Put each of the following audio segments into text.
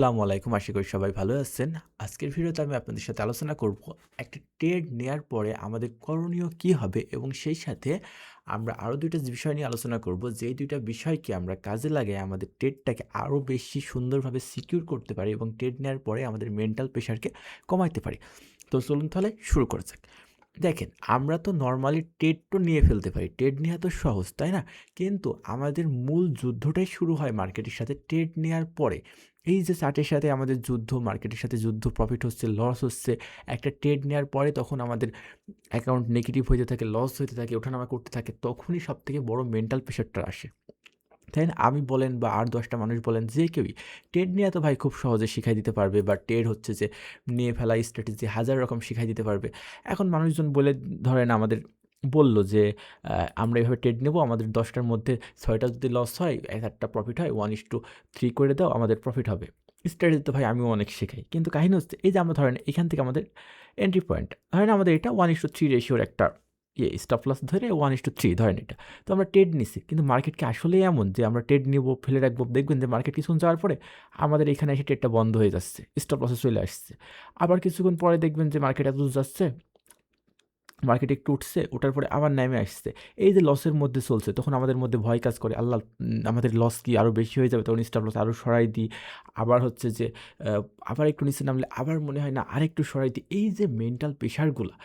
আসসালামু আলাইকুম। আশা করি সবাই ভালো আছেন। আজকের ভিডিওতে আমি আপনাদের সাথে আলোচনা করব একটা ট্রেড নেয়ার পরে আমাদের করণীয় কী হবে এবং সেই সাথে আমরা আরও ২ টা বিষয় নিয়ে আলোচনা করব, যেই ২ টা বিষয়কে আমরা কাজে লাগায়ে আমাদের ট্রেডটাকে আরও বেশি সুন্দরভাবে সিকিউর করতে পারি এবং ট্রেড নেয়ার পরে আমাদের মেন্টাল প্রেশারকে কমাইতে পারি। তো চলুন তাহলে শুরু করা যাক। দেখেন, আমরা তো নরমালি ট্রেড তো নিয়ে ফেলতে পারি। ট্রেড নেওয়া তো সহজ, তাই না? কিন্তু আমাদের মূল যুদ্ধটাই শুরু হয় মার্কেটের সাথে ট্রেড নেয়ার পরে। এই যে চার্টের সাথে আমাদের যুদ্ধ, মার্কেটের সাথে যুদ্ধ, প্রফিট হচ্ছে, লস হচ্ছে। একটা ট্রেড নেয়ার পরে তখন আমাদের অ্যাকাউন্ট নেগেটিভ হইতে থাকে, লস হইতে থাকে, ওঠানামা করতে থাকে। তখনই সবথেকে বড় মেন্টাল প্রেশারটা আসে। তাই না? আমি বলেন বা আর ১০ টা মানুষ বলেন, যে কেউই ট্রেড নেয়া তো ভাই খুব সহজে শিখাই দিতে পারবে, বা ট্রেড হচ্ছে যে নিয়ে ফেলা স্ট্র্যাটেজি হাজার রকম শিখাই দিতে পারবে। এখন মানুষজন বলে ধরেন আমাদের বলল যে আমরা এভাবে ট্রেড নেব, আমাদের ১০ টার মধ্যে ৬ টা যদি লস হয়, ১ টা প্রফিট হয়, 1:3 করে দাও, আমাদের প্রফিট হবে। স্ট্র্যাটেজি তো ভাই আমিও অনেক শেখাই। কিন্তু কাহিনী হচ্ছে এই যে আমরা ধরেন এখান থেকে আমাদের এন্ট্রি পয়েন্ট, ধরেন আমাদের এটা 1:3 রেশিওর একটা স্টপ লস ধরে 1:3 ধরেন এটা। তো আমরা ট্রেড নিছি। কিন্তু মার্কেট কি আসলেই এমন যে আমরা ট্রেড নিব, ফেলে রাখবো, দেখবেন যে মার্কেট কিছুক্ষণ যাওয়ার পরে আমাদের এখানে এসে ট্রেডটা বন্ধ হয়ে যাচ্ছে। স্টপ লসে চলে আসছে। আবার কিছুক্ষণ পরে দেখবেন যে মার্কেট এত দূর যাচ্ছে, মার্কেট একটু উঠছে, ওঠার পরে আবার নেমে আসছে। এই যে লসের মধ্যে চলছে, তখন আমাদের মধ্যে ভয় কাজ করে, আল্লাহ আমাদের লস কি আরও বেশি হয়ে যাবে? তখন স্টপ লস আরও সরাই দিই। আবার হচ্ছে যে আবার একটু নিচে নামলে আবার মনে হয় না আরেকটু সরাই দিই। এই যে মেন্টাল প্রেশারগুলা,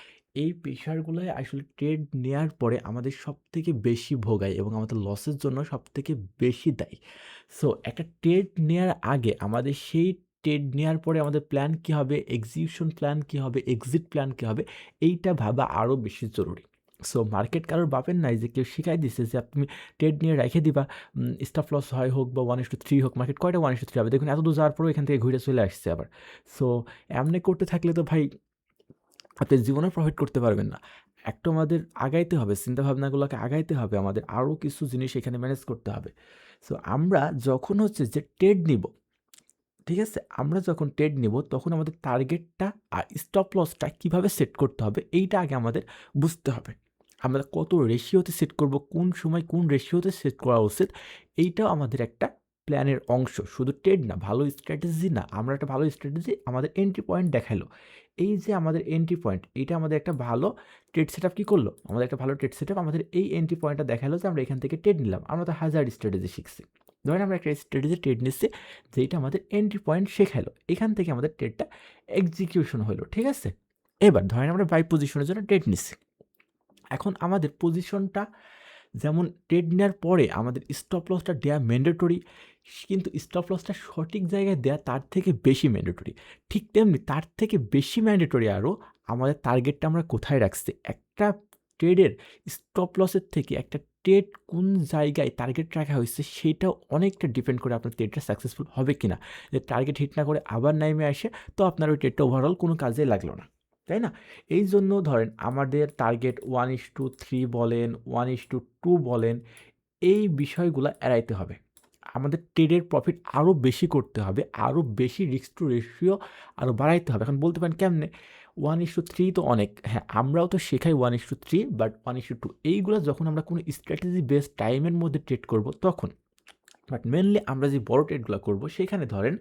এই প্রেশারগুলাই আসলে ট্রেড নেয়ার পরে আমাদের সবথেকে বেশি ভোগায় এবং আমাদের লসের জন্য সবথেকে বেশি দায়ী। সো একটা ট্রেড নেয়ার আগে আমাদের সেই ট্রেড নেয়ার পরে আমাদের প্ল্যান কী হবে, এক্সিকিউশন প্ল্যান কী হবে, এক্সিট প্ল্যান কী হবে, এইটা ভাবা আরও বেশি জরুরি। সো মার্কেট কারোর বাপের নাই যে কেউ শিখাই দিছে যে তুমি ট্রেড নিয়ে রাইখে দিবা, স্টপ লস হয় হোক বা 1:3 হোক, মার্কেট কয়টা 1:3 হবে? দেখুন এত দূর যাওয়ার পরেও এখান থেকে ঘুরে চলে আসছে আবার। সো এমনি করতে থাকলে তো ভাই আপনি জীবনেও প্রফিট করতে পারবেন না। একটু আমাদের আগাইতে হবে, চিন্তাভাবনাগুলোকে আগাইতে হবে, আমাদের আরও কিছু জিনিস এখানে ম্যানেজ করতে হবে। সো আমরা যখন হচ্ছে যে ট্রেড নিব, ঠিক আছে? আমরা যখন ট্রেড নিব তখন আমাদের টার্গেটটা আর স্টপ লসটা কীভাবে সেট করতে হবে, এইটা আগে আমাদের বুঝতে হবে। আমরা কত রেশিওতে সেট করব, কোন সময় কোন রেশিওতে সেট করা উচিত, এইটাও আমাদের একটা প্ল্যানের অংশ। শুধু ট্রেড না, ভালো স্ট্র্যাটেজি না, আমরা একটা ভালো স্ট্র্যাটেজি আমাদের এন্ট্রি পয়েন্ট দেখাইলো। এই যে আমাদের এন্ট্রি পয়েন্ট, এইটা আমাদের একটা ভালো ট্রেড সেটআপ কী করলো? আমাদের একটা ভালো ট্রেড সেটআপ আমাদের এই এন্ট্রি পয়েন্টটা দেখালো যে আমরা এখান থেকে ট্রেড নিলাম। আমরা তো হাজার স্ট্র্যাটেজি শিখছি। ধরেন আমরা একটা স্ট্র্যাটেজি ট্রেড নিচ্ছি, যেইটা আমাদের এন্ট্রি পয়েন্ট শেখালো। এখান থেকে আমাদের ট্রেডটা এক্সিকিউশন হইলো, ঠিক আছে? এবার ধরেন আমরা বাই পজিশনের জন্য ট্রেড নিচ্ছি। এখন আমাদের পজিশনটা যেমন ট্রেড নেওয়ার পরে আমাদের স্টপ লসটা দেয়া ম্যান্ডেটরি, কিন্তু স্টপ লসটা সঠিক জায়গায় দেয়া তার থেকে বেশি ম্যান্ডেটরি। ঠিক তেমনি তার থেকে বেশি ম্যান্ডেটরি আরও আমাদের টার্গেটটা আমরা কোথায় রাখছি। একটা ট্রেডের স্টপ লসের থেকে একটা ট্রেড কোন জায়গায় টার্গেট রাখা হয়েছে সেইটাও অনেকটা ডিপেন্ড করে আপনার ট্রেডটা সাকসেসফুল হবে কিনা। যে টার্গেট হিট না করে আবার নেমে আসে, তো আপনার ওই ট্রেডটা ওভারঅল কোনো কাজে লাগলো না, তাই না? এই জন্য ধরেন আমাদের টার্গেট 1:3 বলেন, 1:2 বলেন, এই বিষয়গুলা এড়াইতে হবে। আমাদের ট্রেডের প্রফিট আরও বেশি করতে হবে, আরও বেশি রিস্ক টু রেশিও আরও বাড়াইতে হবে। এখন বলতে পারেন কেমনে? 1:3 তো অনেক। হ্যাঁ, আমরাও তো শেখাই 1:3, বাট 1:2 এইগুলা যখন আমরা কোনো স্ট্র্যাটেজি বেসড টাইমের মধ্যে ট্রেড করব তখন। বাট মেইনলি আমরা যে বড় ট্রেডগুলা করব, সেখানে ধরেন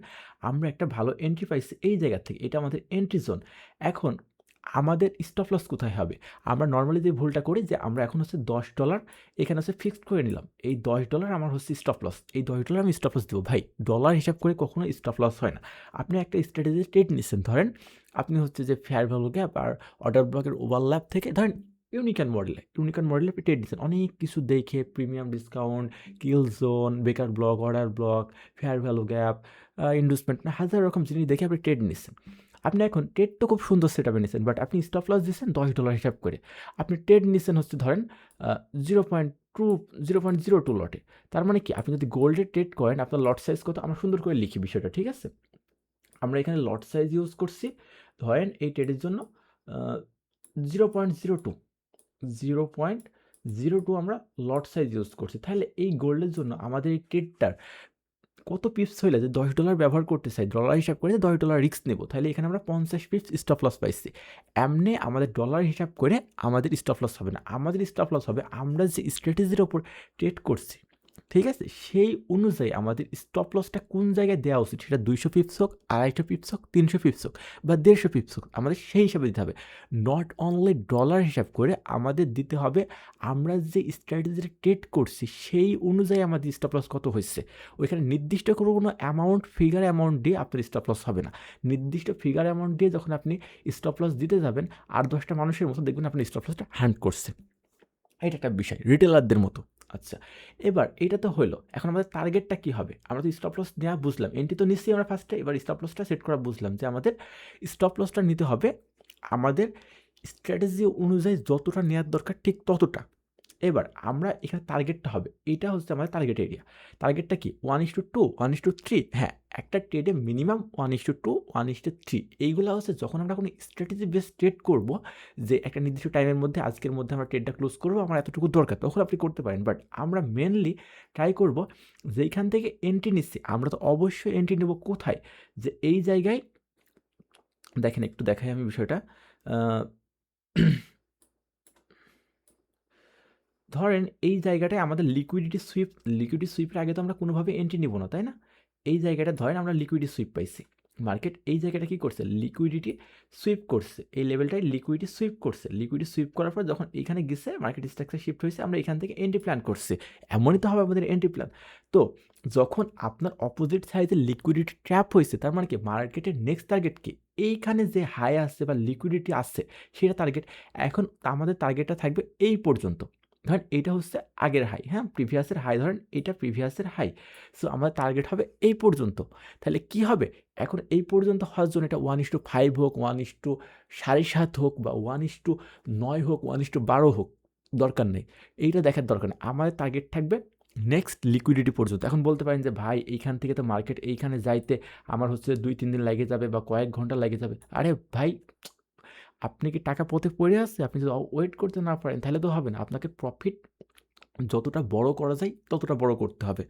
আমরা একটা ভালো এন্ট্রি পাইছি এই জায়গা থেকে। এটা আমাদের এন্ট্রি জোন। এখন আমাদের স্টপ লস কোথায় হবে? আমরা নরমালি যে ভুলটা করি যে আমরা এখন হচ্ছে $10 এখানে হচ্ছে ফিক্সড করে নিলাম। এই $10 আমার হচ্ছে স্টপ লস। এই $10 আমি স্টপ লস দিব। ভাই, ডলার হিসাব করে কখনো স্টপ লস হয় না। আপনি একটা স্ট্র্যাটেজি ট্রেড নিচ্ছেন, ধরেন আপনি হচ্ছে যে ফেয়ার ভ্যালু গ্যাপ আর অর্ডার ব্লকের ওভারল্যাপ থেকে ধরেন ইউনিকর্ন মডেলে আপনি ট্রেড নিচ্ছেন। অনেক কিছু দেখে প্রিমিয়াম ডিসকাউন্ট, কিল জোন, বেকার block, order block, fair value gap, investment, হাজার রকম জিনিস দেখে আপনি ট্রেড নিচ্ছেন। আপনি এখন ট্রেড তো খুব সুন্দর সেটআপে নিছেন, বাট আপনি স্টপ লস দিচ্ছেন $10 হিসাব করে। আপনি ট্রেড নিচ্ছেন হচ্ছে ধরেন 0.02 লটে। তার মানে কি? আপনি যদি গোল্ডে ট্রেড করেন, আপনার লট সাইজ কত? আমরা সুন্দর করে লিখি বিষয়টা, ঠিক আছে? আমরা এখানে লট সাইজ ইউজ করছি। ধরেন এই ট্রেডের জন্য আ 0.02 0.02 আমরা লট সাইজ ইউজ করছি। তাহলে এই গোল্ডের জন্য আমাদের এই ট্রেডটার কত পিপস হইলে যে $10 ব্যবহার করতে চাই, ডলার হিসাব করে $10 রিস্ক নেব। তাইলে এখানে আমরা 50 পিপস স্টপ লস পাইছি। এমনে আমাদের ডলার হিসাব করে আমাদের স্টপ লস হবে না। আমাদের স্টপ লস হবে আমরা যে স্ট্র্যাটেজির উপর ট্রেড করছি, ঠিক আছে? সেই অনুযায়ী আমাদের স্টপ লসটা কোন জায়গায় দেওয়া উচিত, সেটা 200 পিপস হোক, 250 পিপস হোক, 300 পিপস হোক বা 150 পিপস হোক, আমাদের সেই হিসাবে দিতে হবে। নট অনলি ডলার হিসাব করে আমাদের দিতে হবে আমরা যে স্ট্র্যাটেজিটা ট্রেড করছি সেই অনুযায়ী আমাদের স্টপ লস কত হয়েছে। ওইখানে নির্দিষ্ট কোনো অ্যামাউন্ট, ফিগার অ্যামাউন্ট দিয়ে আপনার স্টপ লস হবে না। নির্দিষ্ট ফিগার অ্যামাউন্ট দিয়ে যখন আপনি স্টপ লস দিতে যাবেন, আর 10টা মানুষের মতো দেখবেন আপনি স্টপ লসটা হ্যান্ড করছে। এটা একটা বিষয়, রিটেলারদের মতো। আচ্ছা, এবার এটা তো হলো। এখন আমাদের টার্গেটটা কী হবে? আমরা তো স্টপ লস নেওয়া বুঝলাম, এন্ট্রি তো নিচ্ছি আমরা ফার্স্টে। এবার স্টপ লসটা সেট করা বুঝলাম যে আমাদের স্টপ লসটা নিতে হবে আমাদের স্ট্র্যাটেজি অনুযায়ী যতটা নেওয়ার দরকার ঠিক ততটা। এবার আমরা এখানে টার্গেটটা হবে, এটা হচ্ছে আমাদের টার্গেট এরিয়া। টার্গেটটা কি? 1:2, 1:3। হ্যাঁ, একটা ট্রেডে মিনিমাম 1:2, 1:3 এইগুলো হচ্ছে যখন আমরা কোনো স্ট্র্যাটেজি বেস ট্রেড করব, যে একটা নির্দিষ্ট টাইমের মধ্যে আজকের মধ্যে আমরা ট্রেডটা ক্লোজ করবো, আমার এতটুকু দরকার, তখন আপনি করতে পারেন। বাট আমরা মেনলি ট্রাই করব যেইখান থেকে এন্ট্রি নিচ্ছি, আমরা তো অবশ্যই এন্ট্রি নেব কোথায়, যে এই জায়গায় দেখেন, একটু দেখাই আমি বিষয়টা। ধরেন এই জায়গাটায় আমাদের লিকুইডিটি সুইপের আগে তো আমরা কোনোভাবে এন্ট্রি নিব না, তাই না? এই জায়গাটা ধরেন আমরা লিকুইডিটি সুইপ পাইছি, মার্কেট এই জায়গাটা কী করছে, লিকুইডিটি সুইপ করছে, এই লেভেলটায় লিকুইডিটি সুইপ করছে। লিকুইডিটি সুইপ করার পর যখন এইখানে গেছে, মার্কেট স্ট্রাকচার শিফট হয়েছে, আমরা এখান থেকে এন্ট্রি প্ল্যান করছি। এমনই তো হবে আমাদের এন্ট্রি প্ল্যান। তো যখন আপনার অপোজিট সাইডে লিকুইডিটি ট্র্যাপ হয়েছে, তার মানে কি মার্কেটের নেক্সট টার্গেট কি? এইখানে যে হাই আসছে বা লিকুইডিটি আসছে সেটা টার্গেট। এখন আমাদের টার্গেটটা থাকবে এই পর্যন্ত। ধরেন এইটা হচ্ছে আগের হাই, হ্যাঁ, প্রিভিয়াসের হাই, ধরেন এটা প্রিভিয়াসের হাই। সো আমাদের টার্গেট হবে এই পর্যন্ত। তাহলে কি হবে? এখন এই পর্যন্ত হওয়ার জন্য এটা 1:5 হোক, 1:7.5 হোক বা 1:9 হোক, 1:12 হোক, দরকার নেই। এইটা দেখার দরকার নেই। আমাদের টার্গেট থাকবে নেক্সট লিকুইডিটি পর্যন্ত। এখন বলতে পারেন যে ভাই এইখান থেকে তো মার্কেট এইখানে যাইতে আমার হচ্ছে 2-3 দিন লেগে যাবে বা কয়েক ঘন্টা লেগে যাবে। আরে ভাই, আপনি কি টাকা পথে পড়ে আছে? আপনি যদি ওয়েট করতে না পারেন তাহলে তো হবে না। আপনাকে প্রফিট যতটা বড় করা যায় ততটা বড় করতে হবে।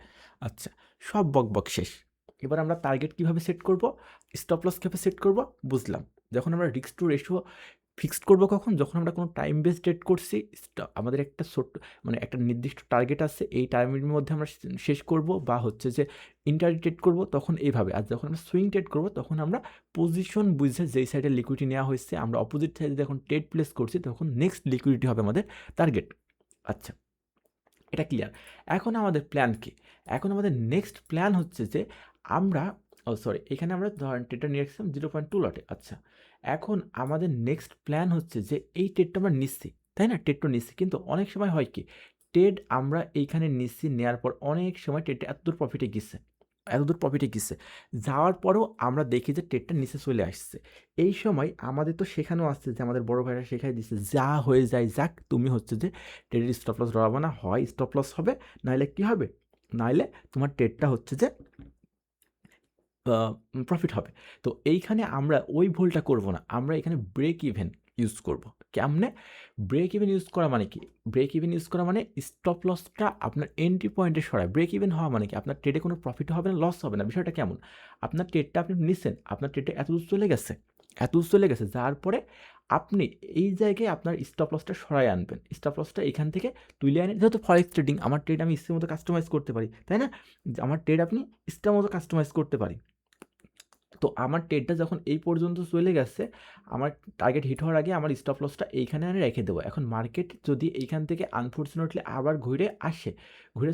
আচ্ছা, সব বকবক শেষ। এবার আমরা টার্গেট কীভাবে সেট করব, স্টপ লস কীভাবে সেট করব বুঝলাম। যখন আমরা রিস্ক টু রেশিও ফিক্সড করব কখন? যখন আমরা কোনো টাইম বেস ট্রেড করছি, আমাদের একটা ছোট্ট মানে একটা নির্দিষ্ট টার্গেট আছে, এই টাইমের মধ্যে আমরা শেষ করব, বা হচ্ছে যে ইন্টারডে ট্রেড করব তখন এইভাবে। আর যখন আমরা সুইং ট্রেড করব তখন আমরা পজিশন বুঝে যেই সাইডে লিকুইডিটি নেওয়া হয়েছে, আমরা অপোজিট সাইডে যখন ট্রেড প্লেস করছি তখন নেক্সট লিকুইডিটি হবে আমাদের টার্গেট। আচ্ছা, এটা ক্লিয়ার। এখন আমাদের প্ল্যান কি? এখন আমাদের নেক্সট প্ল্যান হচ্ছে যে আমরা এখানে আমরা ধরেন ট্রেডটা নিয়ে রাখছিলাম 0.2 লটে। আচ্ছা, এখন আমাদের নেক্সট প্ল্যান হচ্ছে যে এই ট্রেডটা আমরা নিচ্ছি, তাই না? ট্রেডটা নিচ্ছি, কিন্তু অনেক সময় হয় কি, ট্রেড আমরা এইখানে নিচ্ছি, নেওয়ার পর অনেক সময় ট্রেডটা এতদূর প্রফিটে গেছে, যাওয়ার পরেও আমরা দেখি যে ট্রেডটা নিচে চলে আসছে। এই সময় আমাদের তো শেখানো আসছে, যে আমাদের বড় ভাইরা শেখাই দিচ্ছে, যা হয়ে যায় যাক, তুমি হচ্ছে যে ট্রেডের স্টপ লস ধরাবো না, হয় স্টপ লস হবে, নাহলে কী হবে, নাহলে তোমার ট্রেডটা হচ্ছে যে প্রফিট হবে। তো এইখানে আমরা ওই ভুলটা করব না। আমরা এখানে ব্রেক ইভেন ইউজ করব। কেমনে? ব্রেক ইভেন ইউজ করা মানে কি? ব্রেক ইভেন ইউজ করা মানে স্টপ লসটা আপনার এন্ট্রি পয়েন্টে সরায়। ব্রেক ইভেন হওয়া মানে কি? আপনার ট্রেডে কোনো প্রফিট হবে না, লস হবে না। বিষয়টা কেমন? আপনার ট্রেডটা আপনি নিছেন, আপনার ট্রেডটা এতদূর চলে গেছে, যাওয়ার পরে আপনি এই জায়গায় আপনার স্টপ লসটা সরায় আনবেন। স্টপ লসটা এখান থেকে তুলে আনেন। যেহেতু ফরেক্স ট্রেডিং, আমার ট্রেড আমি ইচ্ছা মতো কাস্টমাইজ করতে পারি, তাই না? আমার ট্রেড আপনি ইচ্ছা মতো কাস্টমাইজ করতে পারি। তো আমার ট্রেডটা যখন এই পর্যন্ত চলে গেছে, আমার টার্গেট হিট হওয়ার আগে আমার স্টপ লসটা এইখানে আমি রেখে দেবো। এখন মার্কেট যদি এইখান থেকে আনফর্চুনেটলি আবার ঘুরে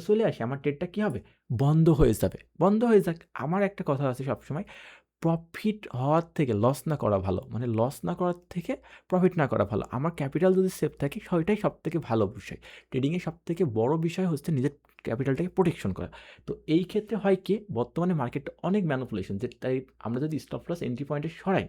চলে আসে, আমার ট্রেডটা কী হবে? বন্ধ হয়ে যাবে। বন্ধ হয়ে যাক। আমার একটা কথা আছে সবসময়, প্রফিট হওয়ার থেকে লস না করা ভালো, মানে লস না করার থেকে প্রফিট না করা ভালো। আমার ক্যাপিটাল যদি সেফ থাকে সেটাই সবথেকে ভালো বিষয়। ট্রেডিংয়ে সবথেকে বড় বিষয় হচ্ছে নিজের ক্যাপিটালটাকে প্রোটেকশন করা। তো এই ক্ষেত্রে হয় কি, বর্তমানে মার্কেটটা অনেক ম্যানিপুলেশন, যে তাই আমরা যদি স্টপ লস এন্ট্রি পয়েন্টে সরাই,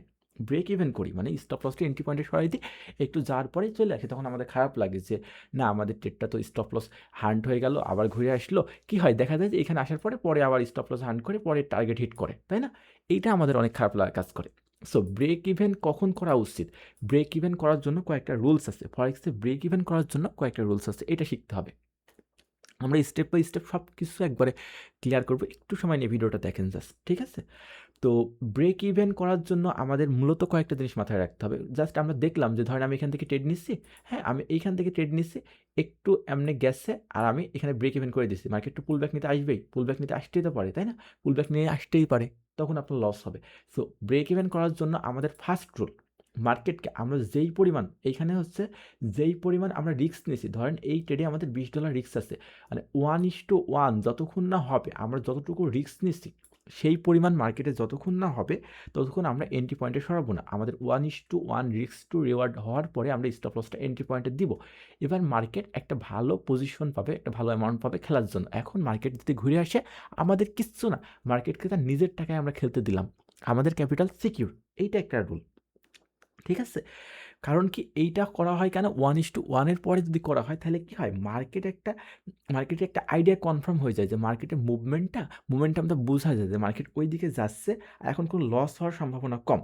ব্রেক ইভেন করি, মানে স্টপ লসটা এন্ট্রি পয়েন্টে সরাই দিই, একটু যাওয়ার পরে চলে আসে, তখন আমাদের খারাপ লাগে যে না, আমাদের ট্রেডটা তো স্টপ লস হান্ট হয়ে গেল, আবার ঘুরে আসলো। কি হয়, দেখা যায় যে এখানে আসার পরে আবার স্টপ লস হান্ট করে, পরে টার্গেট হিট করে, তাই না? এইটা আমাদের অনেক খারাপ লাগা কাজ করে। সো ব্রেক ইভেন কখন করা উচিত? ব্রেক ইভেন করার জন্য কয়েকটা রুলস আছে। ফরেক্সে ব্রেক ইভেন করার জন্য কয়েকটা রুলস আছে, এটা শিখতে হবে। আমরা স্টেপ বাই স্টেপ সব কিছু একবারে ক্লিয়ার করবো। একটু সময় নিয়ে ভিডিওটা দেখেন জাস্ট, ঠিক আছে? তো ব্রেক ইভেন করার জন্য আমাদের মূলত কয়েকটা জিনিস মাথায় রাখতে হবে। জাস্ট আমরা দেখলাম যে ধরেন আমি এখান থেকে ট্রেড নিচ্ছি, হ্যাঁ? আমি এইখান থেকে ট্রেড নিচ্ছি, একটু এমনি গেছে আর আমি এখানে ব্রেক ইভেন করে দিচ্ছি। মার্কেট তো পুলব্যাক নিতে আসবেই, পুলব্যাক নিতে আসতেই তো পারে, তাই না? পুলব্যাক নিয়ে আসতেই পারে, তখন আপনার লস হবে। সো ব্রেক ইভেন করার জন্য আমাদের ফার্স্ট রুল, মার্কেটকে আমরা যেই পরিমাণ এইখানে হচ্ছে যেই পরিমাণ আমরা রিস্ক নিয়েছি, ধরেন এই ট্রেডে আমাদের $20 রিস্ক আছে, মানে 1:1 যতক্ষণ না হবে আমরা যতটুকু রিস্ক নিচ্ছি সেই পরিমাণ মার্কেটে যতক্ষণ না হবে ততক্ষণ আমরা এন্ট্রি পয়েন্টে সরাবো না। আমাদের 1:1 রিস্ক টু রিওয়ার্ড হওয়ার পরে আমরা স্টপ লসটা এন্ট্রি পয়েন্টে দিব। এবার মার্কেট একটা ভালো পজিশন পাবে, একটা ভালো অ্যামাউন্ট পাবে খেলার জন্য। এখন মার্কেট যদি ঘুরে আসে আমাদের কিচ্ছু না, মার্কেটকে তার নিজের টাকায় আমরা খেলতে দিলাম, আমাদের ক্যাপিটাল সিকিউর। এইটা একটা রুল, ঠিক আছে? কারণ কি এইটা করা হয় কেন? 1:1 এর পরে যদি করা হয় তাহলে কি হয়? মার্কেটে একটা আইডিয়া কনফার্ম হয়ে যায় যে মার্কেটের মোমেন্টামটা বোঝা যায় যে মার্কেট ওই দিকে যাচ্ছে, আর এখন কোনো লস হওয়ার সম্ভাবনা কম।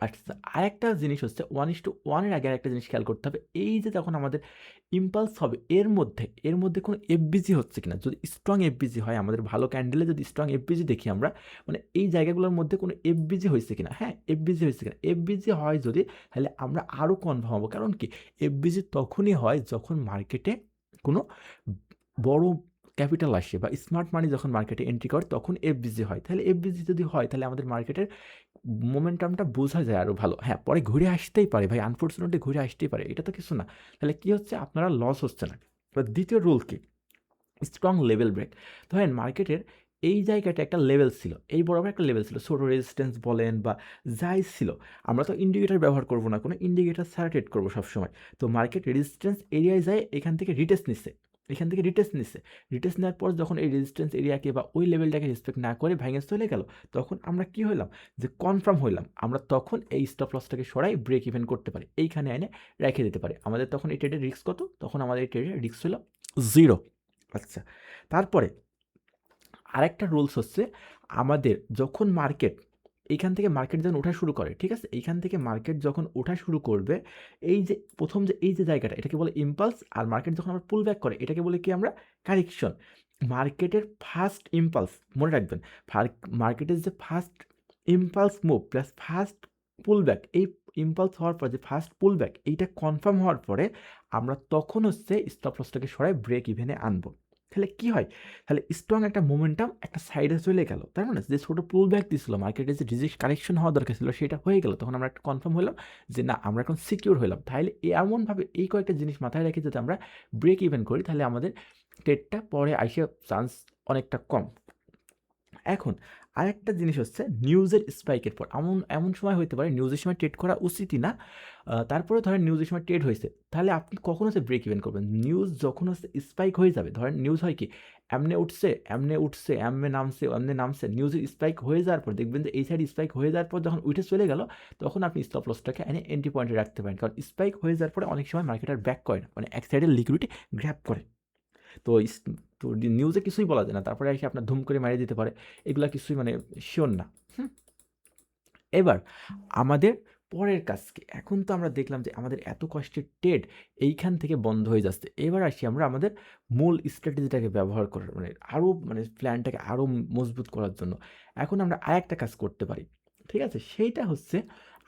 আচ্ছা, আরেকটা জিনিস হচ্ছে 1:1 এর আগে আরেকটা জিনিস খেয়াল করতে হবে। এই যে যখন আমাদের ইম্পালস হবে এর মধ্যে কোনো এফবিজি হচ্ছে কিনা। যদি স্ট্রং এফবিজি হয়, আমাদের ভালো ক্যান্ডেলে যদি স্ট্রং এফবিজি দেখি আমরা, মানে এই জায়গাগুলোর মধ্যে কোনো এফবিজি হয়েছে কিনা, হ্যাঁ? এফবিজি হয়েছে কিনা। এফবিজি হয় যদি, তাহলে আমরা আরও কনফার্ম হবো। কারণ কি? এফবিজি তখনই হয় যখন মার্কেটে কোনো বড় ক্যাপিটাল আসে বা স্মার্ট মানি যখন মার্কেটে এন্ট্রি করে তখন এফবিজি হয়। তাহলে এফবিজি যদি হয় তাহলে আমাদের মার্কেটের মোমেন্টামটা বোঝা যায় আরও ভালো। হ্যাঁ, পরে ঘুরে আসতেই পারে ভাই, আনফরচুনেটলি ঘুরে আসতেই পারে। এটা তো কিছু না। তাহলে কি হচ্ছে? আপনারা লস হচ্ছে না। এবার দ্বিতীয় রুল কি? Strong level break. ধরেন মার্কেটের এই জায়গাটা একটা লেভেল ছিল, এই বরাবর একটা লেভেল ছিল, ছোটো রেজিস্ট্যান্স বলেন বা যাই ছিল, আমরা তো ইন্ডিকেটর ব্যবহার করব না, কোনো ইন্ডিকেটর ছাড়া ট্রেড করবো সবসময়। তো মার্কেট রেজিস্ট্যান্স এরিয়ায় যায়, এখান থেকে রিটেস্ট নিচ্ছে, রিটেস্ট নেওয়ার পর যখন এই রেজিস্ট্যান্স এরিয়াকে বা ওই লেভেলটাকে রেসপেক্ট না করে ভেঙে চলে গেল, তখন আমরা কি হইলাম? যে কনফার্ম হইলাম, আমরা তখন এই স্টপ লসটাকে সরাই ব্রেক ইভেন করতে পারি, এইখানে এনে রেখে দিতে পারি। আমাদের তখন এই ট্রেডের রিস্ক কত? তখন আমাদের এই ট্রেডের রিস্ক হলো 0। আচ্ছা, তারপরে আরেকটা রুলস হচ্ছে, আমাদের যখন এইখান থেকে মার্কেট যখন ওঠা শুরু করে, ঠিক আছে? এইখান থেকে মার্কেট যখন ওঠা শুরু করবে, এই যে প্রথম যে এই যে জায়গাটা, এটাকে বলে ইম্পালস, আর মার্কেট যখন আবার পুল ব্যাক করে এটাকে বলে কি আমরা? কারেকশন। মার্কেটের ফার্স্ট ইম্পালস, মনে রাখবেন, মার্কেটের যে first impulse move plus first পুল ব্যাক, এই ইম্পালস হওয়ার পর যে ফার্স্ট পুল ব্যাক এইটা কনফার্ম হওয়ার পরে আমরা তখন হচ্ছে স্টপ লসটাকে সরাই ব্রেক ইভেনে আনবো। তাহলে কি হয়? তাহলে স্ট্রং একটা মোমেন্টাম একটা সাইডে চলে গেল, তার মানে যে ছোটো পুল ব্যাক দিছিল মার্কেটে, যে রিজেক্ট কারেকশন হওয়া দরকার ছিল সেটা হয়ে গেল, তখন আমরা একটা কনফার্ম হলাম যে না, আমরা এখন সিকিউর হলাম। তাহলে এমনভাবে এই কয়েকটা জিনিস মাথায় রেখে যদি আমরা ব্রেক ইভেন করি তাহলে আমাদের ট্রেডটা পরে আইসে চান্স অনেকটা কম। এখন আরেকটা জিনিস হচ্ছে নিউজের স্পাইকের পর এমন সময় হতে পারে নিউজের সময় ট্রেড করা উচিতই না। তারপরে ধরেন নিউজের সময় ট্রেড হয়েছে, তাহলে আপনি কখন হচ্ছে ব্রেক ইভেন করবেন? নিউজ যখন হচ্ছে স্পাইক হয়ে যাবে, ধরেন নিউজ হয় কি, এমনে নামছে, নিউজের স্পাইক হয়ে যাওয়ার পর দেখবেন যে এই সাইড স্পাইক হয়ে যাওয়ার পর যখন উঠে চলে গেল, তখন আপনি স্টপ লসটাকে এনে এন্ট্রি পয়েন্টে রাখতে পারেন। কারণ স্পাইক হয়ে যাওয়ার পরে অনেক সময় মার্কেট আর ব্যাক করে না, মানে এক সাইডের লিকুইডিটি গ্র্যাব করে। তো তো নিউজে কিছুই বলা যায় না, তারপরে এসে আপনার ধুম করে মারিয়ে দিতে পারে, এগুলা কিছুই মানে শিওর না। এবার আমাদের পরের কাজ কি? এখন তো আমরা দেখলাম যে আমাদের এত কষ্টের ট্রেড এইখান থেকে বন্ধ হয়ে যাচ্ছে। এবার আসি আমরা আমাদের মূল স্ট্র্যাটেজিটাকে ব্যবহার করার, মানে আরও মানে প্ল্যানটাকে আরও মজবুত করার জন্য। এখন আমরা আরেকটা কাজ করতে পারি, ঠিক আছে? সেইটা হচ্ছে,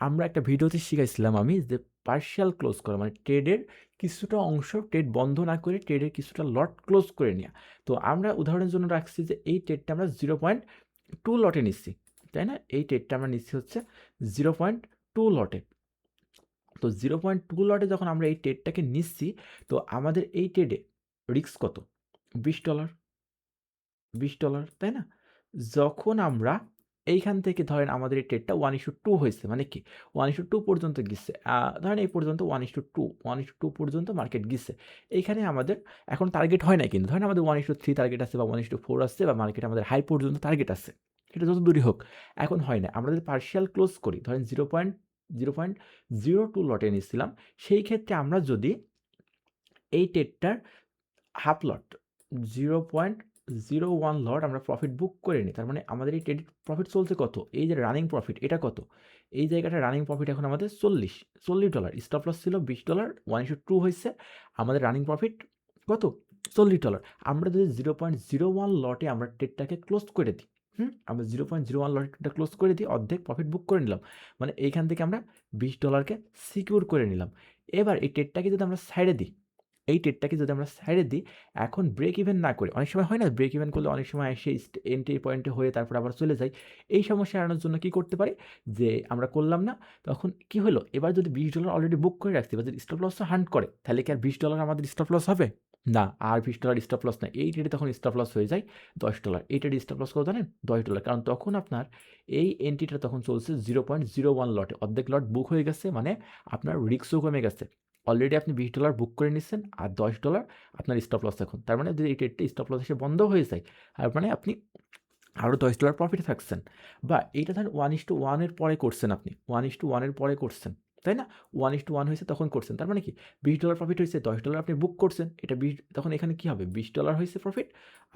আমরা একটা ভিডিওতে শিখাইছিলাম আমি যে পার্শিয়াল ক্লোজ করা, মানে ট্রেডের কিছুটা অংশ ট্রেড বন্ধ না করে ট্রেডের কিছুটা লট ক্লোজ করে নেওয়া। তো আমরা উদাহরণের জন্য রাখছি যে এই ট্রেডটা আমরা 0.2 লটে নিচ্ছি, তাই না? এই ট্রেডটা আমরা নিচ্ছি হচ্ছে 0.2 লটে। তো 0.2 লটে যখন আমরা এই ট্রেডটাকে নিচ্ছি, তো আমাদের এই ট্রেডে রিস্ক কত? $20, $20, তাই না? যখন আমরা এইখান থেকে ধরেন আমাদের এই ট্রেডটা 1:2 হয়েছে, মানে কি 1:2 পর্যন্ত গেছে, ধরেন এই পর্যন্ত 1:2 পর্যন্ত মার্কেট গেছে। এইখানে আমাদের এখন টার্গেট হয় নাই, কিন্তু ধরেন আমাদের 1:3 টার্গেট আছে বা 1:4 আসছে, বা মার্কেট আমাদের হাই পর্যন্ত টার্গেট আছে, সেটা যত দূরই হোক, এখন হয় না। আমরা যদি পার্শিয়াল ক্লোজ করি, ধরেন 0.02 লটে নিচ্ছিলাম, সেই ক্ষেত্রে আমরা যদি এই ট্রেডটার হাফ লট 0.01 লট আমরা প্রফিট বুক করে নিই, তার মানে আমাদের এই ট্রেড প্রফিট চলছে কত? এই যে রানিং প্রফিট, এটা কত? এই জায়গাটা রানিং প্রফিট এখন আমাদের $40। স্টপ লস ছিল $20, 1:2 হয়েছে, আমাদের রানিং প্রফিট কত? $40। আমরা যদি 0.01 লটে আমরা ট্রেডটাকে ক্লোজ করে দিই, আমরা 0.01 লটটা ক্লোজ করে দিই, অর্ধেক প্রফিট বুক করে নিলাম। মানে এইখান থেকে আমরা $20 সিকিউর করে নিলাম। এবার এই ট্রেডটাকে যদি আমরা সাইডে দিই, এই ট্রেডটাকে যদি আমরা সাইডে দিই, এখন ব্রেক ইভেন না করে, অনেক সময় হয় না ব্রেক ইভেন করলে অনেক সময় এসে এন্ট্রি পয়েন্টে হয়ে তারপর আবার চলে যায়। এই সমস্যা এড়ানোর জন্য কি করতে পারি, যে আমরা করলাম না, তখন কি হলো, এবার যদি $20 অলরেডি বুক করে রাখছি, এবার যদি স্টপ লসও হান্ট করে, তাহলে কি আর $20 আমাদের স্টপ লস হবে? না, আর $20 স্টপ লস না। এই ট্রেডে তখন স্টপ লস হয়ে যায় $10। এই ট্রেডে স্টপ লস কত জানেন? $10, কারণ তখন আপনার এই এন্ট্রিটা তখন চলছে 0.01 লটে, অর্ধেক লট বুক হয়ে গেছে, মানে আপনার রিস্কও কমে গেছে। অলরেডি আপনি $20 বুক করে নিচ্ছেন, আর $10 আপনার স্টপ লস এখন। তার মানে যদি এই ট্রেডটা স্টপ লস এসে বন্ধ হয়ে যায়, তার মানে আপনি আরও $10 প্রফিটে থাকছেন। বা এইটা ধরেন 1:1 এর পরে করছেন আপনি, 1:1 এর পরে করছেন, তাই না? 1:1 হয়েছে তখন করছেন। তার মানে কি $20 প্রফিট হয়েছে, $10 আপনি বুক করছেন। এটা তখন এখানে কি হবে, $20 হয়েছে প্রফিট।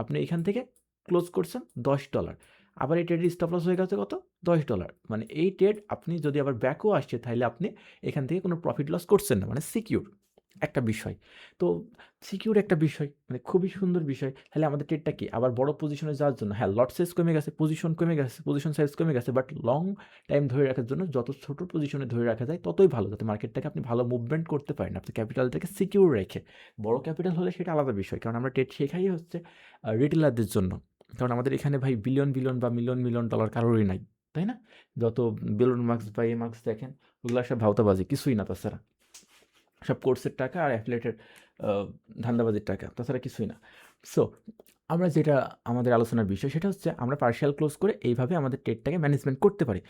আপনি এখান থেকে ক্লোজ করছেন $10। আবার এই ট্রেডের স্টপ লস হয়ে গেছে কত? $10। মানে এই ট্রেড আপনি যদি আবার ব্যাকও আসছে, তাহলে আপনি এখান থেকে কোনো প্রফিট লস করছেন না, মানে সিকিউর একটা বিষয়। তো সিকিউর একটা বিষয়, মানে খুবই সুন্দর বিষয়। তাহলে আমাদের ট্রেডটা কি আবার বড় পজিশনে যাওয়ার জন্য, হ্যাঁ লট সাইজ কমে গেছে, পজিশন কমে গেছে, পজিশন সাইজ কমে গেছে, বাট লং টাইম ধরে রাখার জন্য যত ছোট পজিশনে ধরে রাখা যায় ততই ভালো, যাতে মার্কেটটাকে আপনি ভালো মুভমেন্ট করতে পারেন আপনি ক্যাপিটালটাকে সিকিউর রেখে। বড় ক্যাপিটাল হলে সেটা আলাদা বিষয়, কারণ আমরা ট্রেড শেখাই হচ্ছে রিটেলারদের জন্য। কারণ আমাদের এখানে ভাই বিলিয়ন বিলিয়ন বা মিলিয়ন মিলিয়ন ডলার কারোরই নাই, তাই না? যত বেলুন মার্কস বা এ মার্কস দেখেন, ওগুলো সব ভাওতাবাজি, কিছুই না তাছাড়া। সব কোর্সের টাকা আর অ্যাফিলিয়েটেড ধান্দাবাজির টাকা, তাছাড়া কিছুই না। সো আমরা যেটা আমাদের আলোচনার বিষয়, সেটা হচ্ছে আমরা পার্শিয়াল ক্লোজ করে এইভাবে আমাদের ট্রেডটাকে ম্যানেজমেন্ট করতে পারি।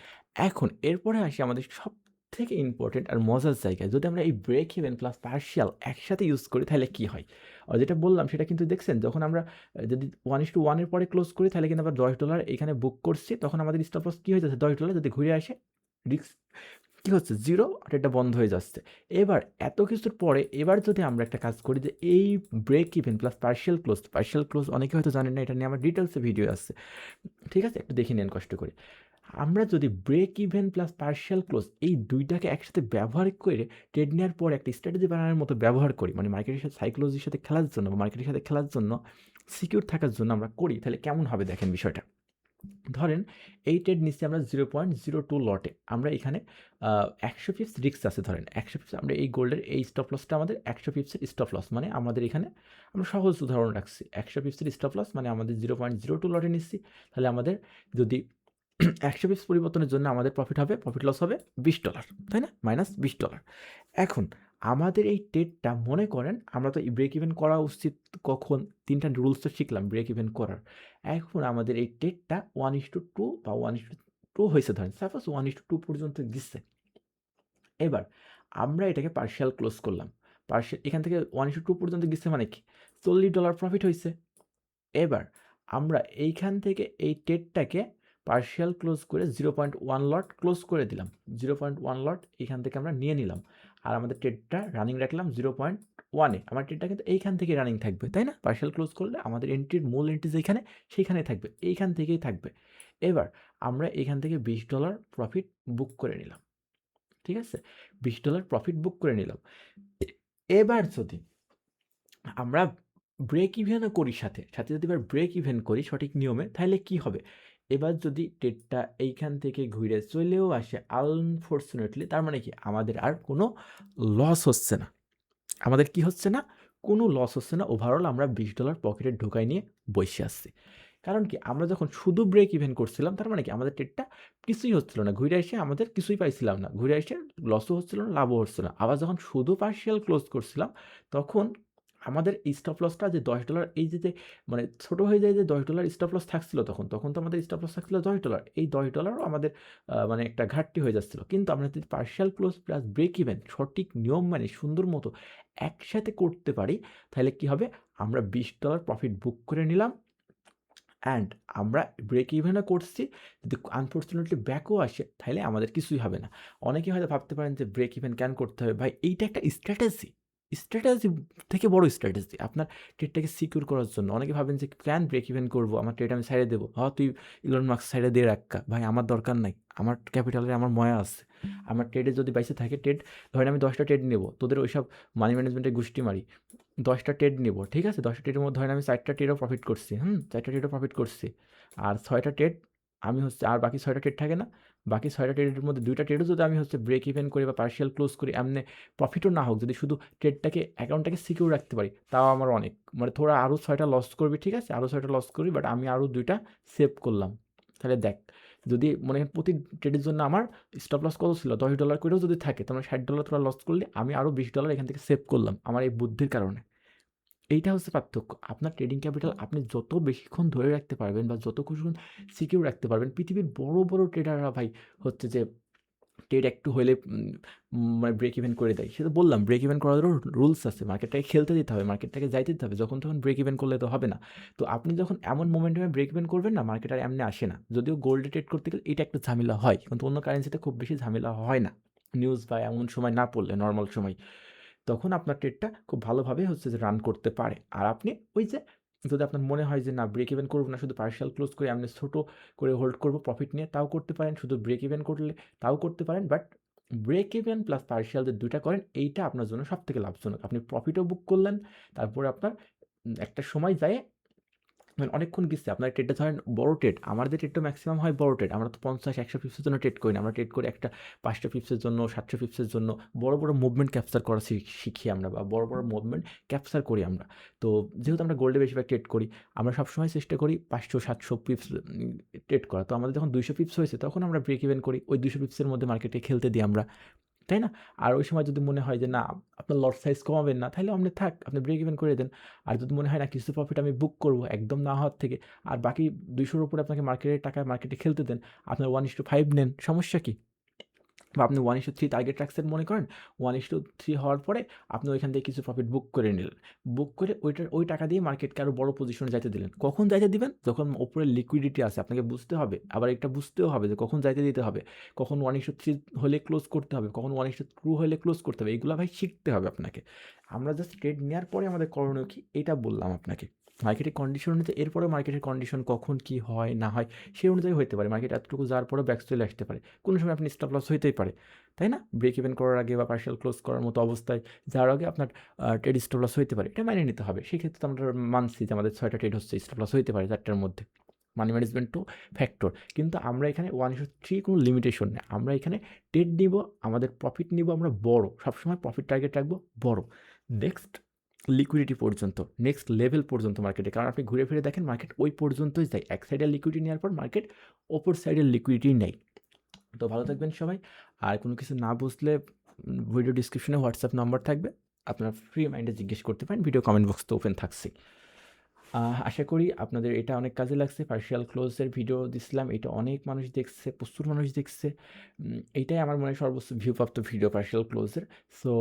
এখন এরপরে আসি আমাদের সবথেকে ইম্পর্টেন্ট আর মজার জায়গায়, যদি আমরা এই ব্রেক ইভেন প্লাস পার্শিয়াল একসাথে ইউজ করি তাহলে কী হয়? আর যেটা বললাম সেটা কিন্তু দেখছেন, যখন আমরা যদি 1:1 এর পরে ক্লোজ করি, তাহলে কিন্তু আবার $10 এখানে বুক করছি, তখন আমাদের স্টপ লস কী হয়ে যাচ্ছে, $10 যদি ঘুরে আসে, রিস্ক কী হচ্ছে, 0, আর এটা বন্ধ হয়ে যাচ্ছে। এবার এত কিছুর পরে এবার যদি আমরা একটা কাজ করি, যে এই break even plus partial close অনেকে হয়তো জানেন না, এটা নিয়ে আমার ডিটেলসে ভিডিও আছে, ঠিক আছে? একটু দেখে নেন কষ্ট করে। আমরা যদি break even plus partial close এই দুইটাকে একসাথে ব্যবহার করে ট্রেড নেওয়ার পর একটা স্ট্র্যাটেজি বানানোর মতো ব্যবহার করি, মানে মার্কেটের সাথে সাইকোলজির সাথে খেলার জন্য বা মার্কেটের সাথে খেলার জন্য, সিকিউর থাকার জন্য আমরা করি, তাহলে কেমন হবে দেখেন বিষয়টা। ধরেন এই ট্রেড নিচ্ছি আমরা 0.02 লটে, আমরা এখানে 100 পিপস রিস্ক আছে, ধরেন 100 পিপস, আমরা এই গোল্ডের এই স্টপ লসটা আমাদের 100 পিপসের স্টপ লস, মানে আমাদের এখানে আমরা সহজ উদাহরণ রাখছি, 100 পিপসের স্টপ লস মানে আমাদের 0.02 লটে নিচ্ছি, তাহলে আমাদের যদি 100 পিপস পরিবর্তনের জন্য আমাদের প্রফিট লস হবে $20, তাই না? -$20। এখন আমাদের এই ট্রেডটা মনে করেন, আমরা তো ব্রেক ইভেন করা উচিত কখন, 3টা রুলস তো শিখলাম ব্রেক ইভেন করার। এখন আমাদের এই ট্রেডটা 1:2 বা 1:2 হয়েছে, ধরেন সাপোজ 1:2 পর্যন্ত গেছে। এবার আমরা এটাকে পার্শিয়াল ক্লোজ করলাম। এখান থেকে 1:2 পর্যন্ত গেছে মানে কি, $40 প্রফিট হয়েছে। এবার আমরা এইখান থেকে এই ট্রেডটাকে পার্শিয়াল ক্লোজ করে 0.1 লট ক্লোজ করে দিলাম। 0.1 লট এখান থেকে আমরা নিয়ে নিলাম। আর আমাদের ট্রেডটা রানিং রাখলাম 0.1 এ। আমার ট্রেডটা কিন্তু এইখান থেকে রানিং থাকবে, তাই না? পার্শিয়াল ক্লোজ করলে আমাদের মূল এন্ট্রি যেখানে, সেইখানেই থাকবে। এইখান থেকেই থাকবে। এবার আমরা এখান থেকে $20 প্রফিট বুক করে নিলাম। ঠিক আছে? $20 প্রফিট বুক করে নিলাম। এ এবার যদি আমরা ব্রেক ইভেনও করি সাথে যদি এবার ব্রেক ইভেন করি সঠিক নিয়মে, তাহলে কি হবে? এবার যদি ট্রেডটা এইখান থেকে ঘুরে চলেও আসে আনফরচুনেটলি, তার মানে কি আমাদের আর কোনো লস হচ্ছে না। আমাদের কি হচ্ছে না? কোনো লস হচ্ছে না। ওভারঅল আমরা $20 পকেটে ঢোকায় নিয়ে বইসে আসছি। কারণ কি আমরা যখন শুধু ব্রেক ইভেন করছিলাম, তার মানে কি আমাদের ট্রেডটা কিছুই হচ্ছিল না। ঘুরে এসে আমাদের কিছুই পাইছিলাম না। ঘুরে এসে লসও হচ্ছিল না, লাভও হচ্ছিল না। আবার যখন শুধু পার্শিয়াল ক্লোজ করছিলাম, তখন আমাদের স্টপ লসটা যে $10 এই যে মানে ছোট হয়ে যায়, যে $10 স্টপ লস থাকছিল তখন তো আমাদের স্টপ লস থাকছিল $10। এই $10ও আমাদের মানে একটা ঘাটতি হয়ে যাচ্ছিল। কিন্তু আমরা যদি partial close plus break even সঠিক নিয়ম মানে সুন্দর মতো একসাথে করতে পারি, তাহলে কি হবে? আমরা $20 প্রফিট বুক করে নিলাম, অ্যান্ড আমরা ব্রেক ইভেনও করছি। যদি আনফরচুনেটলি ব্যাকও আসে, তাহলে আমাদের কিছুই হবে না। অনেকে হয়তো ভাবতে পারেন যে ব্রেক ইভেন কেন করতে হবে? ভাই এইটা একটা স্ট্র্যাটেজি। স্ট্র্যাটেজি থেকে বড় স্ট্র্যাটেজি আপনার ট্রেডটাকে সিকিউর করার জন্য। অনেকে ভাবেন যে কেন ব্রেক ইভেন করবো, আমার ট্রেড আমি সাইডে দেবো। তুই ইলন মাস্ক সাইডে দিয়ে রাখা, ভাই আমার দরকার নাই, আমার ক্যাপিটালে আমার ময়া আছে। আমার ট্রেডে যদি বাইসে থাকে ট্রেড, ধরেন আমি 10টা ট্রেড নেবো, তোদের ওইসব মানি ম্যানেজমেন্টের গোষ্ঠী মারি, 10টা ট্রেড নেবো, ঠিক আছে? 10টা ট্রেডের মধ্যে ধরেন আমি 4টা ট্রেডও প্রফিট করছি, 4টা ট্রেডও প্রফিট করছি, আর 6টা ট্রেড আমি হচ্ছে, আর বাকি 6টা ট্রেড থাকে না, বাকি 6টা ট্রেডের মধ্যে 2টা ট্রেডও যদি আমি হচ্ছে ব্রেক ইভেন করি বা পার্শিয়াল ক্লোজ করি, এমনি প্রফিটও না হোক, যদি শুধু ট্রেডটাকে অ্যাকাউন্টটাকে সিকিউর রাখতে পারি, তাও আমার অনেক। মানে তোরা আরও 6টা লস করবি, ঠিক আছে, আরও 6টা লস করবি, বাট আমি আরও 2টা সেভ করলাম। তাহলে দেখ, যদি মনে হয় প্রতি ট্রেডের জন্য আমার স্টপ লস কত ছিল, $10 করেও যদি থাকে, তাহলে $60 তোরা লস করলে আমি আরও $20 এখান থেকে সেভ করলাম আমার এই বুদ্ধির কারণে। এইটা হচ্ছে পার্থক্য। আপনার ট্রেডিং ক্যাপিটাল আপনি যত বেশিক্ষণ ধরে রাখতে পারবেন বা যত কিছুক্ষণ সিকিউর রাখতে পারবেন, পৃথিবীর বড় বড় ট্রেডাররা ভাই হচ্ছে যে ট্রেড একটু হলে মানে ব্রেক ইভেন করে দেয়। সেটা বললাম, ব্রেক ইভেন করারও রুলস আছে, মার্কেটটাকে খেলতে দিতে হবে, মার্কেটটাকে যাইতে দিতে হবে, যখন তখন ব্রেক ইভেন করলে তো হবে না। তো আপনি যখন এমন মোমেন্টামে ব্রেক ইভেন করবেন না, মার্কেট আর এমনি আসে না। যদিও গোল্ডে ট্রেড করতে গেলে এটা একটু ঝামেলা হয়, কিন্তু অন্য কারেন্সিতে খুব বেশি ঝামেলা হয় না, নিউজ বা এমন সময় না পড়লে, নর্মাল সময় তখন আপনার ট্রেডটা খুব ভালোভাবে হচ্ছে যে রান করতে পারে। আর আপনি ওই যে, যদি আপনার মনে হয় যে না ব্রেক ইভেন করবো না, শুধু পার্শিয়াল ক্লোজ করে আপনি ছোটো করে হোল্ড করবো প্রফিট নিয়ে, তাও করতে পারেন। শুধু ব্রেক ইভেন করলে তাও করতে পারেন, but break even plus partial যে দুইটা করেন, এইটা আপনার জন্য সব থেকে লাভজনক। আপনি প্রফিটও বুক করলেন, তারপরে আপনার একটা সময় যায় মানে অনেকক্ষণ গেছে আপনার ট্রেডটা, ধরেন বড় ট্রেড, আমাদের ট্রেডটা ম্যাক্সিমাম হয় বড় ট্রেড, আমরা তো 50-100 পিপসের জন্য ট্রেড করি না, আমরা ট্রেড করি একটা 5টা পিপসের জন্য, 700 পিপসের জন্য। বড় বড় মুভমেন্ট ক্যাপচার করা শিখি আমরা, বা বড় বড় মুভমেন্ট ক্যাপচার করি আমরা। তো যেহেতু আমরা গোল্ডে বেশিরভাগ ট্রেড করি, আমরা সবসময় চেষ্টা করি 500-700 পিপস ট্রেড করা। তো আমাদের যখন 200 পিপস হয়েছে, তখন আমরা ব্রেক ইভেন করি, ওই 200 পিপসের মধ্যে মার্কেটে খেলতে দিই আমরা, তাই না? আর ওই সময় যদি মনে হয় যে না, আপনার লট সাইজ কমাবেন না, তাহলে আপনি থাক, আপনি ব্রেক ইভেন করে দেন। আর যদি মনে হয় না কিছু প্রফিট আমি বুক করব একদম না হওয়ার থেকে, আর বাকি 200 র উপরে আপনাকে মার্কেটের টাকায় মার্কেটে খেলতে দেন, আপনার 1:5 নেন, সমস্যা কি? বা আপনি 1:3 টার্গেট রাখছেন মনে করেন, 1:3 হওয়ার পরে আপনি ওইখান থেকে কিছু প্রফিট বুক করে নিলেন। বুক করে ওই টাকা দিয়ে মার্কেটকে আরও বড় পজিশনে যাইতে দিলেন। কখন যাইতে দিবেন? যখন উপরে লিকুইডিটি আছে, আপনাকে বুঝতে হবে। আবার এটা বুঝতেও হবে যে কখন যাইতে দিতে হবে, কখন 1:3 হলে ক্লোজ করতে হবে, কখন 1:2 হলে ক্লোজ করতে হবে। এগুলা ভাই শিখতে হবে আপনাকে। আমরা জাস্ট ট্রেড নেওয়ার পরে আমাদের করণীয় কী, এটা বললাম আপনাকে। মার্কেটের কন্ডিশন অনুযায়ী এরপরেও মার্কেটের কন্ডিশন কখন কী হয় না হয়, সেই অনুযায়ী হইতে পারে। মার্কেট এতটুকু যাওয়ার পরেও ব্যাক চলে আসতে পারে। কোনো সময় আপনি স্টপ লস হইতেই পারে, তাই না? ব্রেক ইভেন করার আগে বা পার্শিয়াল ক্লোজ করার মতো অবস্থায় যাওয়ার আগে আপনার ট্রেড স্টপ লস হইতে পারে। এটা মাইনে নিতে হবে। সেক্ষেত্রে তো আমরা মানছি যে আমাদের 6টা ট্রেড হচ্ছে, স্টপ লস হইতে পারে 4টার মধ্যে। মানি ম্যানেজমেন্টও ফ্যাক্টর। কিন্তু আমরা এখানে 1:3 কোনো লিমিটেশন নেই। আমরা এখানে ট্রেড নিব, আমাদের প্রফিট নিব আমরা বড়। সবসময় প্রফিট টার্গেট রাখবো বড়। নেক্সট লিকুইডিটি পর্যন্ত, নেক্সট লেভেল পর্যন্ত মার্কেটে। কারণ আপনি ঘুরে ফিরে দেখেন মার্কেট ওই পর্যন্তই যায়। এক সাইডের লিকুইডিটি নেওয়ার পর মার্কেট অপর সাইডের লিকুইডিটি নেয়। তো ভালো থাকবেন সবাই। আর কোনো কিছু না বুঝলে ভিডিও ডিসক্রিপশনে হোয়াটসঅ্যাপ নাম্বার থাকবে, আপনারা ফ্রি মাইন্ডে জিজ্ঞেস করতে পারেন, ভিডিও কমেন্ট বক্স তো ওপেন থাকছেই। আশা করি আপনাদের এটা অনেক কাজে লাগছে। পার্শিয়াল ক্লোজের ভিডিও দিছিলাম, এটা অনেক মানুষ দেখছে, প্রচুর মানুষ দেখছে। এইটাই আমার মনে হয় সর্বোচ্চ ভিউপ্রাপ্ত ভিডিও পার্শিয়াল ক্লোজের। সো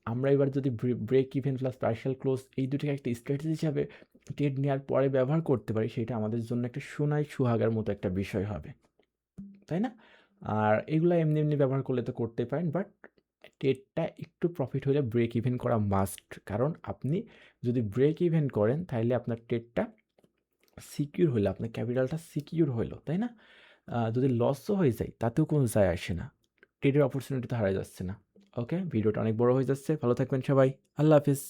আমরা এবার যদি break even plus partial close এই দুটোকে একটা স্ট্র্যাটেজি হিসাবে ট্রেড নেওয়ার পরে ব্যবহার করতে পারি, সেটা আমাদের জন্য একটা সোনায় মতো একটা বিষয় হবে, তাই না? আর এগুলা এমনি এমনি ব্যবহার করলে তো করতেই পারেন, বাট ট্রেডটা একটু প্রফিট হলে ব্রেক ইভেন করা মাস্ট। কারণ আপনি যদি ব্রেক ইভেন করেন, তাহলে আপনার ট্রেডটা সিকিউর হইলো, আপনার ক্যাপিটালটা সিকিউর হইলো, তাই না? যদি লসও হয়ে যায়, তাতেও কোনো যায় আসে না। ট্রেডের অপরচুনিটি তো হারায় যাচ্ছে না। ওকে, ভিডিওটা অনেক বড় হয়ে যাচ্ছে। ভালো থাকবেন সবাই। আল্লাহ হাফিজ।